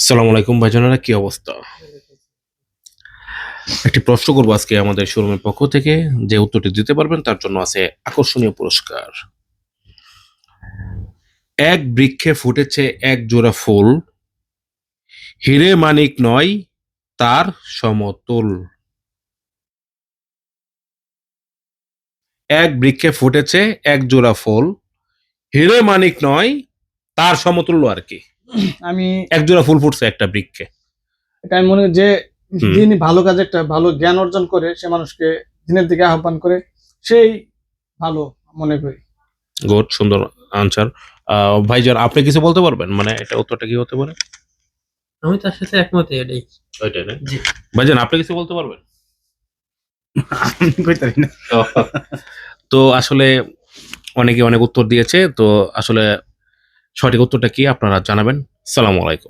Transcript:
সালাম আলাইকুম ভাইজানেরা, কি অবস্থা? একটি প্রশ্ন করবো আজকে আমাদের শোরুমের পক্ষ থেকে। যে উত্তরটি দিতে পারবেন তার জন্য আছে আকর্ষণীয় পুরস্কার। এক বৃক্ষে ফুটেছে এক জোড়া ফুল, হিরে মানিক নয় তার সমতুল। এক বৃক্ষে ফুটেছে এক জোড়া ফুল, হিরে মানিক নয় তার সমতুল্য আর কি। আমি এক জোড়া ফুল ফুটছে একটা বৃক্ষে। এটা আমি মনে করি যে হুম। যিনি ভালো কাজে একটা ভালো জ্ঞান অর্জন করে সে মানুষকে দিনের দিকে আহ্বান করে সেই ভালো মনে করি। গুড, সুন্দর আনসার। ভাইজান, আপনি কিছু বলতে পারবেন? মানে এটা উত্তরটা কি হতে পারে? আমি তার সাথে একমত এটাই। ওইটাই না? জি। ভাইজান, আপনি কিছু বলতে পারবেন? আমি কইতে পারি না। তো আসলে অনেকে অনেক উত্তর দিয়েছে, তো আসলে সঠিক উত্তরটা কি আপনারা জানাবেন। সালাম আলাইকুম।